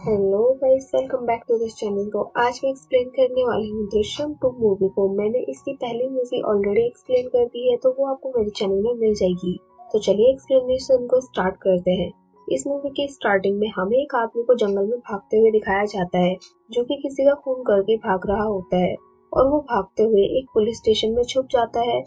Hello guys, welcome back to this channel. तो आज मैं एक्सप्लेन करने वाली हूँ दृश्यम 2 मूवी को। मैंने इसकी पहली मूवी ऑलरेडी एक्सप्लेन कर दी है, तो वो आपको मेरे चैनल में मिल जाएगी। तो चलिए एक्सप्लेनेशन को स्टार्ट करते हैं। इस मूवी की स्टार्टिंग में हमें एक आदमी को जंगल में भागते हुए दिखाया जाता है, जो कि किसी का खून करके भाग रहा होता है। और वो भागते हुए एक पुलिस स्टेशन में छुप जाता है,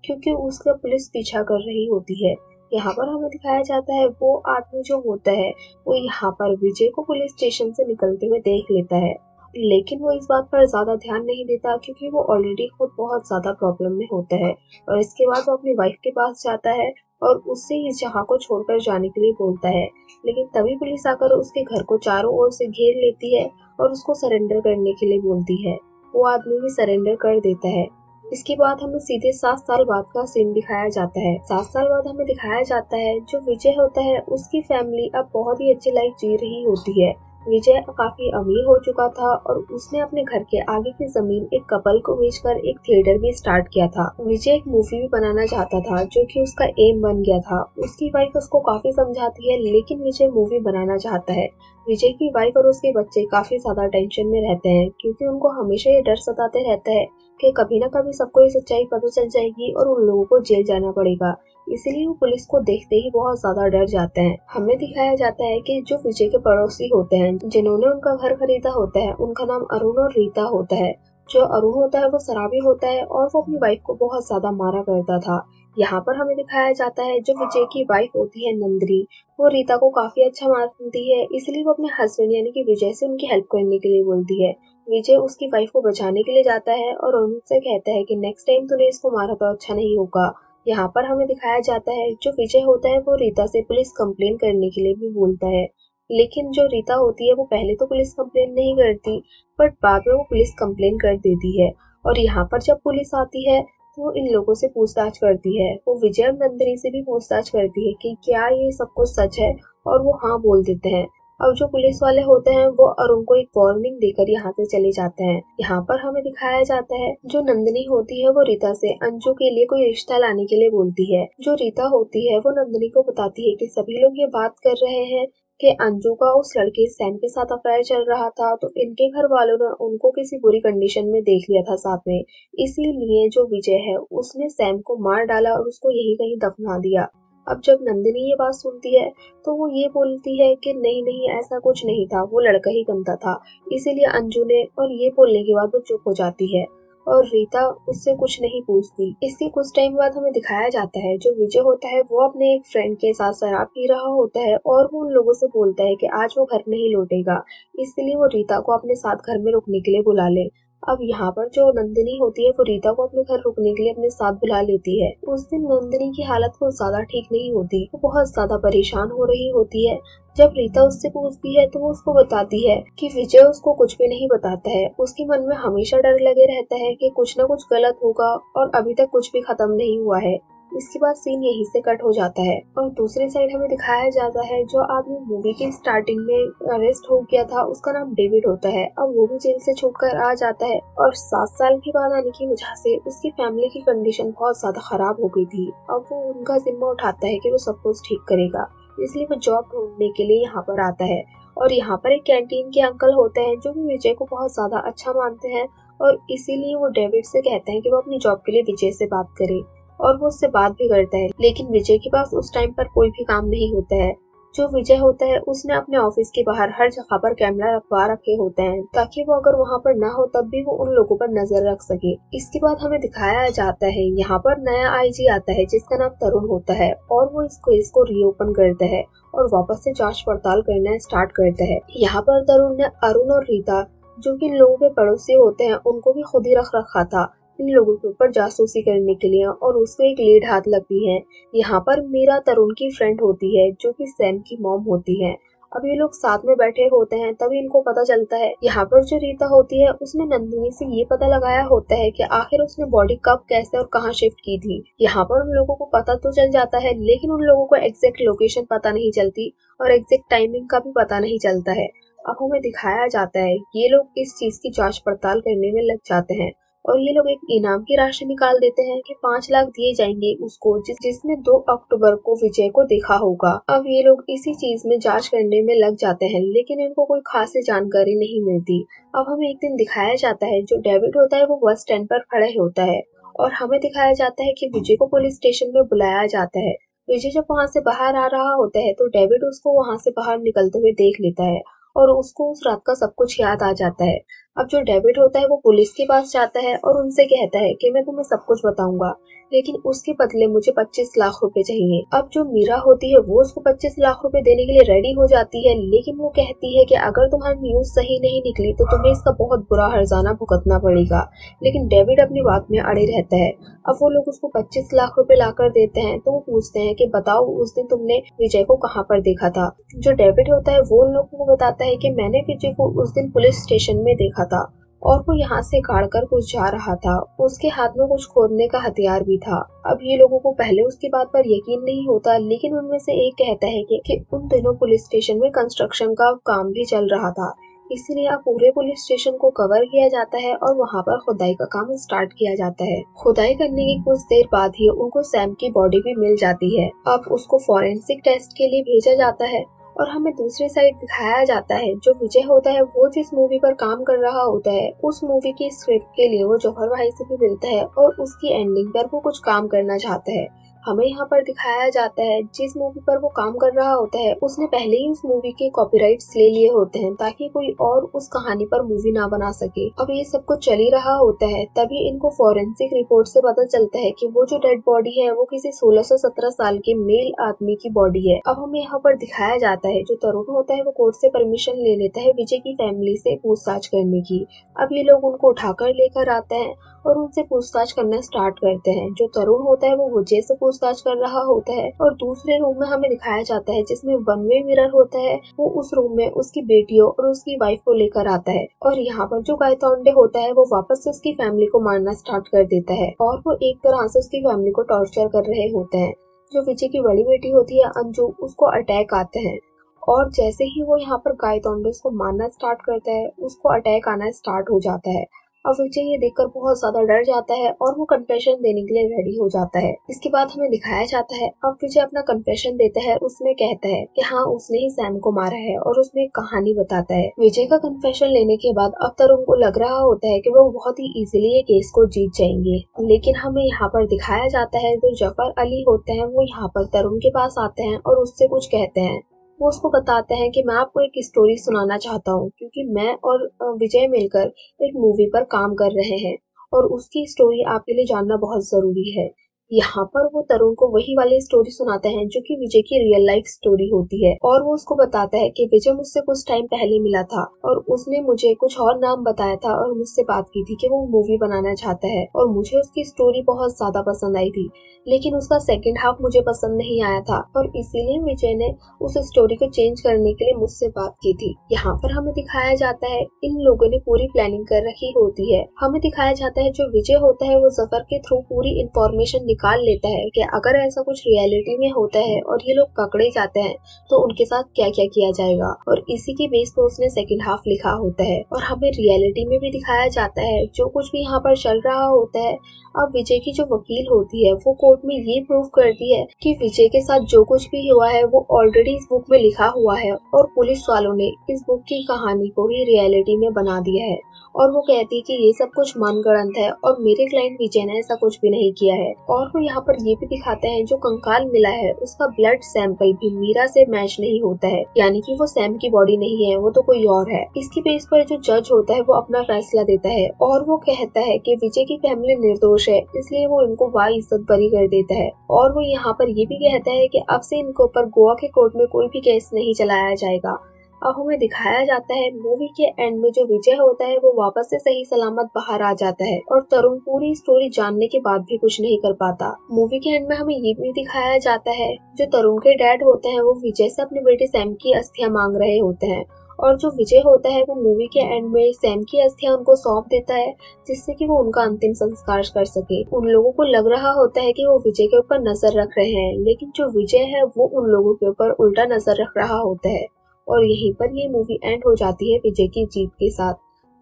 क्योंकि उसका पुलिस पीछा कर रही होती है। यहाँ पर हमें दिखाया जाता है वो आदमी जो होता है वो यहाँ पर विजय को पुलिस स्टेशन से निकलते हुए देख लेता है, लेकिन वो इस बात पर ज्यादा ध्यान नहीं देता, क्योंकि वो ऑलरेडी खुद बहुत ज्यादा प्रॉब्लम में होता है। और इसके बाद वो अपनी वाइफ के पास जाता है और उससे इस जगह को छोड़कर जाने के लिए बोलता है। लेकिन तभी पुलिस आकर उसके घर को चारों ओर से घेर लेती है और उसको सरेंडर करने के लिए बोलती है। वो आदमी भी सरेंडर कर देता है। इसके बाद हमें सीधे 7 साल बाद का सीन दिखाया जाता है। 7 साल बाद हमें दिखाया जाता है जो विजय होता है उसकी फैमिली अब बहुत ही अच्छी लाइफ जी रही होती है। विजय काफी अमीर हो चुका था और उसने अपने घर के आगे की जमीन एक कपल को बेचकर एक थिएटर भी स्टार्ट किया था। विजय एक मूवी भी बनाना चाहता था, जो कि उसका एम बन गया था। उसकी वाइफ उसको काफी समझाती है, लेकिन विजय मूवी बनाना चाहता है। विजय की वाइफ और उसके बच्चे काफी ज्यादा टेंशन में रहते हैं, क्योंकि उनको हमेशा ये डर सताते रहता है कि कभी ना कभी सबको ये सच्चाई पता चल जाएगी और उन लोगों को जेल जाना पड़ेगा। इसीलिए वो पुलिस को देखते ही बहुत ज्यादा डर जाते हैं। हमें दिखाया जाता है कि जो विजय के पड़ोसी होते हैं, जिन्होंने उनका घर खरीदा होता है, उनका नाम अरुण और रीता होता है। जो अरुण होता है वो शराबी होता है और वो अपनी वाइफ को बहुत ज्यादा मारा करता था। यहाँ पर हमें दिखाया जाता है जो विजय की वाइफ होती है नंदिनी, वो रीता को काफी अच्छा मानती है, इसलिए वो अपने हस्बैंड यानी कि विजय से उनकी हेल्प करने के लिए बोलती है। विजय उसकी वाइफ को बचाने के लिए जाता है और उनसे कहता है कि नेक्स्ट टाइम तूने इसको मारा तो अच्छा नहीं होगा। यहाँ पर हमें दिखाया जाता है जो विजय होता है वो रीता से पुलिस कंप्लेन करने के लिए भी बोलता है। लेकिन जो रीता होती है वो पहले तो पुलिस कंप्लेन नहीं करती, बट बाद में वो पुलिस कंप्लेन कर देती है। और यहाँ पर जब पुलिस आती है तो वो इन लोगों से पूछताछ करती है। वो विजय और नंदिनी से भी पूछताछ करती है कि क्या ये सब कुछ सच है, और वो हाँ बोल देते हैं। अब जो पुलिस वाले होते हैं वो अरुण को एक वार्निंग देकर यहाँ से चले जाते हैं। यहाँ पर हमें दिखाया जाता है जो नंदिनी होती है वो रीता से अंजू के लिए कोई रिश्ता लाने के लिए बोलती है। जो रीता होती है वो नंदिनी को बताती है कि सभी लोग ये बात कर रहे हैं कि अंजू का उस लड़के सैम के साथ अफेयर चल रहा था, तो इनके घर वालों ने उनको किसी बुरी कंडीशन में देख लिया था साथ में। इसीलिए जो विजय है उसने सैम को मार डाला और उसको यही कहीं दफना दिया। अब जब नंदिनी ये बात सुनती है तो वो ये बोलती है कि नहीं नहीं, ऐसा कुछ नहीं था, वो लड़का ही गंदा था, इसीलिए अंजू ने। और ये बोलने के बाद वो चुप हो जाती है और रीता उससे कुछ नहीं पूछती। इसके कुछ टाइम बाद हमें दिखाया जाता है जो विजय होता है वो अपने एक फ्रेंड के साथ शराब पी रहा होता है और वो उन लोगों से बोलता है कि आज वो घर नहीं लौटेगा, इसलिए वो रीता को अपने साथ घर में रुकने के लिए बुला ले। अब यहाँ पर जो नंदिनी होती है वो रीता को अपने घर रुकने के लिए अपने साथ बुला लेती है। उस दिन नंदिनी की हालत कुछ ज्यादा ठीक नहीं होती, वो बहुत ज्यादा परेशान हो रही होती है। जब रीता उससे पूछती है तो वो उसको बताती है कि विजय उसको कुछ भी नहीं बताता है। उसके मन में हमेशा डर लगे रहता है कि कुछ न कुछ गलत होगा, और अभी तक कुछ भी खत्म नहीं हुआ है। इसके बाद सीन यहीं से कट हो जाता है और दूसरी साइड हमें दिखाया जाता है जो आदमी मूवी की स्टार्टिंग में अरेस्ट हो गया था उसका नाम डेविड होता है। अब वो भी जेल से छूटकर आ जाता है और 7 साल के बाद आने की वजह से उसकी फैमिली की कंडीशन बहुत ज्यादा खराब हो गई थी। अब वो उनका जिम्मा उठाता है कि वो सब कुछ ठीक करेगा, इसलिए वो जॉब ढूंढने के लिए यहाँ पर आता है। और यहाँ पर एक कैंटीन के अंकल होते हैं जो भी विजय को बहुत ज्यादा अच्छा मानते हैं, और इसीलिए वो डेविड से कहते हैं कि वो अपनी जॉब के लिए विजय से बात करे। और वो उससे बात भी करता है, लेकिन विजय के पास उस टाइम पर कोई भी काम नहीं होता है। जो विजय होता है उसने अपने ऑफिस के बाहर हर जगह पर कैमरा रखवा रखे होते हैं, ताकि वो अगर वहाँ पर ना हो तब भी वो उन लोगों पर नजर रख सके। इसके बाद हमें दिखाया जाता है यहाँ पर नया आईजी आता है जिसका नाम तरुण होता है, और वो इस केस को रीओपन करता है और वापस से जांच पड़ताल करना स्टार्ट करता है। यहाँ पर तरुण ने अरुण और रीता, जो कि इन लोगों के पड़ोसी होते हैं, उनको भी खुद ही रख रखा था इन लोगों के ऊपर जासूसी करने के लिए, और उसको एक लीड हाथ लगती है। यहाँ पर मीरा तरुण की फ्रेंड होती है जो कि सैम की मॉम होती है। अब ये लोग साथ में बैठे होते हैं तभी इनको पता चलता है। यहाँ पर जो रीता होती है उसने नंदिनी से ये पता लगाया होता है कि आखिर उसने बॉडी कब, कैसे और कहाँ शिफ्ट की थी। यहाँ पर उन लोगों को पता तो चल जाता है, लेकिन उन लोगों को एग्जैक्ट लोकेशन पता नहीं चलती और एग्जैक्ट टाइमिंग का भी पता नहीं चलता है। अब हमें दिखाया जाता है ये लोग इस चीज की जांच पड़ताल करने में लग जाते हैं। और ये लोग एक इनाम की राशि निकाल देते हैं कि 5 लाख दिए जाएंगे उसको जिसने 2 अक्टूबर को विजय को देखा होगा। अब ये लोग इसी चीज में जांच करने में लग जाते हैं, लेकिन इनको कोई खास जानकारी नहीं मिलती। अब हमें एक दिन दिखाया जाता है जो डेविड होता है वो बस स्टैंड पर खड़े होता है और हमें दिखाया जाता है कि विजय को पुलिस स्टेशन में बुलाया जाता है। विजय जब वहां से बाहर आ रहा होता है तो डेविड उसको वहां से बाहर निकलते हुए देख लेता है और उसको उस रात का सब कुछ याद आ जाता है। अब जो डेविड होता है वो पुलिस के पास जाता है और उनसे कहता है कि मैं तुम्हें सब कुछ बताऊंगा, लेकिन उसके बदले मुझे 25 लाख रुपए चाहिए। अब जो मीरा होती है वो उसको 25 लाख रुपए देने के लिए रेडी हो जाती है, लेकिन वो कहती है कि अगर तुम्हारी न्यूज सही नहीं निकली तो तुम्हें इसका बहुत बुरा हर्जाना भुगतना पड़ेगा। लेकिन डेविड अपनी बात में अड़े रहता है। अब वो लोग उसको 25 लाख रुपए लाकर देते हैं तो वो पूछते हैं कि बताओ उस दिन तुमने विजय को कहाँ पर देखा था। जो डेविड होता है वो उन लोगों को बताता है कि मैंने विजय को उस दिन पुलिस स्टेशन में देखा था और वो यहाँ से गाड़ कर कुछ जा रहा था। उसके हाथ में कुछ खोदने का हथियार भी था। अब ये लोगों को पहले उसकी बात पर यकीन नहीं होता, लेकिन उनमें से एक कहता है कि उन दिनों पुलिस स्टेशन में कंस्ट्रक्शन का काम भी चल रहा था, इसीलिए अब पूरे पुलिस स्टेशन को कवर किया जाता है और वहाँ पर खुदाई का काम स्टार्ट किया जाता है। खुदाई करने की कुछ देर बाद ही उनको सैम की बॉडी भी मिल जाती है। अब उसको फॉरेंसिक टेस्ट के लिए भेजा जाता है और हमें दूसरी साइड दिखाया जाता है जो विजय होता है वो जिस मूवी पर काम कर रहा होता है उस मूवी की स्क्रिप्ट के लिए वो जौहर भाई से भी मिलता है और उसकी एंडिंग पर वो कुछ काम करना चाहता है। हमें यहाँ पर दिखाया जाता है जिस मूवी पर वो काम कर रहा होता है उसने पहले ही उस मूवी के कॉपीराइट्स ले लिए होते हैं ताकि कोई और उस कहानी पर मूवी ना बना सके। अब ये सब कुछ चल ही रहा होता है, तभी इनको फॉरेंसिक रिपोर्ट से पता चलता है कि वो जो डेड बॉडी है वो किसी 16 से 17 साल के मेल आदमी की बॉडी है। अब हमें यहाँ पर दिखाया जाता है जो तरुण होता है वो कोर्ट से परमिशन ले लेता है विजय की फैमिली से पूछताछ करने की। अब ये लोग उनको उठाकर लेकर आते हैं और उनसे पूछताछ करना स्टार्ट करते हैं। जो तरुण होता है वो विजय से पूछताछ कर रहा होता है और दूसरे रूम में हमें दिखाया जाता है जिसमें वन वे मिरर होता है वो उस रूम में उसकी बेटियों और उसकी वाइफ को लेकर आता है और यहाँ पर जो गायतोंडे होता है वो वापस से उसकी फैमिली को मारना स्टार्ट कर देता है और वो एक तरह से उसकी फैमिली को टॉर्चर कर रहे होते हैं। जो विजय की बड़ी बेटी होती है अंजू उसको अटैक आते हैं और जैसे ही वो यहाँ पर गायतोंडे को मारना स्टार्ट करता है उसको अटैक आना स्टार्ट हो जाता है। अब विजय ये देखकर बहुत ज्यादा डर जाता है और वो कन्फेशन देने के लिए रेडी हो जाता है। इसके बाद हमें दिखाया जाता है अब विजय अपना कन्फेशन देता है, उसमें कहता है कि हाँ उसने ही सैम को मारा है और उसमें एक कहानी बताता है। विजय का कन्फेशन लेने के बाद अब तरुण को लग रहा होता है कि वो बहुत ही इजीली ये केस को जीत जाएंगे, लेकिन हमें यहाँ पर दिखाया जाता है जो जफर अली होते हैं वो यहाँ पर तरुण के पास आते हैं और उससे कुछ कहते हैं। वो उसको बताते हैं कि मैं आपको एक स्टोरी सुनाना चाहता हूँ क्योंकि मैं और विजय मिलकर एक मूवी पर काम कर रहे हैं और उसकी स्टोरी आपके लिए जानना बहुत जरूरी है। यहाँ पर वो तरुण को वही वाली स्टोरी सुनाते हैं जो कि विजय की रियल लाइफ स्टोरी होती है और वो उसको बताता है कि विजय मुझसे कुछ टाइम पहले मिला था और उसने मुझे कुछ और नाम बताया था और मुझसे बात की थी कि वो मूवी बनाना चाहता है और मुझे उसकी स्टोरी बहुत ज्यादा पसंद आई थी, लेकिन उसका सेकंड हाफ मुझे पसंद नहीं आया था और इसीलिए विजय ने उस स्टोरी को चेंज करने के लिए मुझसे बात की थी। यहाँ पर हमें दिखाया जाता है इन लोगों ने पूरी प्लानिंग कर रखी होती है। हमें दिखाया जाता है जो विजय होता है वो जफर के थ्रू पूरी इंफॉर्मेशन निकाल लेता है कि अगर ऐसा कुछ रियलिटी में होता है और ये लोग पकड़े जाते हैं तो उनके साथ क्या क्या किया जाएगा और इसी के बेस पर उसने सेकंड हाफ लिखा होता है। और हमें रियलिटी में भी दिखाया जाता है जो कुछ भी यहाँ पर चल रहा होता है। अब विजय की जो वकील होती है वो कोर्ट में ये प्रूव करती है कि विजय के साथ जो कुछ भी हुआ है वो ऑलरेडी इस बुक में लिखा हुआ है और पुलिस वालों ने इस बुक की कहानी को ही रियलिटी में बना दिया है और वो कहती है कि ये सब कुछ मनगढ़ंत है और मेरे क्लाइंट विजय ने ऐसा कुछ भी नहीं किया है। और वो यहाँ पर ये भी दिखाते हैं जो कंकाल मिला है उसका ब्लड सैंपल भी मीरा से मैच नहीं होता है, यानी कि वो सैम की बॉडी नहीं है, वो तो कोई और है। इसकी बेस पर जो जज होता है वो अपना फैसला देता है और वो कहता है कि विजय की फैमिली निर्दोष है, इसलिए वो इनको वाइज्जत बरी कर देता है। और वो यहाँ पर ये भी कहता है कि अब से इनके ऊपर गोवा के कोर्ट में कोई भी केस नहीं चलाया जाएगा। अब हमें दिखाया जाता है मूवी के एंड में जो विजय होता है वो वापस से सही सलामत बाहर आ जाता है और तरुण पूरी स्टोरी जानने के बाद भी कुछ नहीं कर पाता। मूवी के एंड में हमें ये भी दिखाया जाता है जो तरुण के डैड होते हैं वो विजय से अपने बेटे सैम की अस्थियां मांग रहे होते हैं और जो विजय होता है वो मूवी के एंड में सैम की अस्थियां उनको सौंप देता है जिससे कि वो उनका अंतिम संस्कार कर सके। उन लोगों को लग रहा होता है कि वो विजय के ऊपर नजर रख रहे हैं, लेकिन जो विजय है वो उन लोगों के ऊपर उल्टा नजर रख रहा होता है और यहीं पर ये मूवी एंड हो जाती है विजय की जीत के साथ।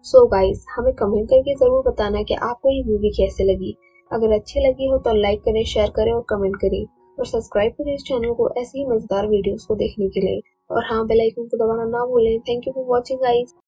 सो गाइस, हमें कमेंट करके ज़रूर बताना कि आपको ये मूवी कैसे लगी। अगर अच्छी लगी हो तो लाइक करें, शेयर करें और कमेंट करें और सब्सक्राइब करें इस चैनल को ऐसी ही मज़ेदार वीडियोस को देखने के लिए। और हाँ, बेल आइकन को दबाना ना भूलें। Thank you for watching guys.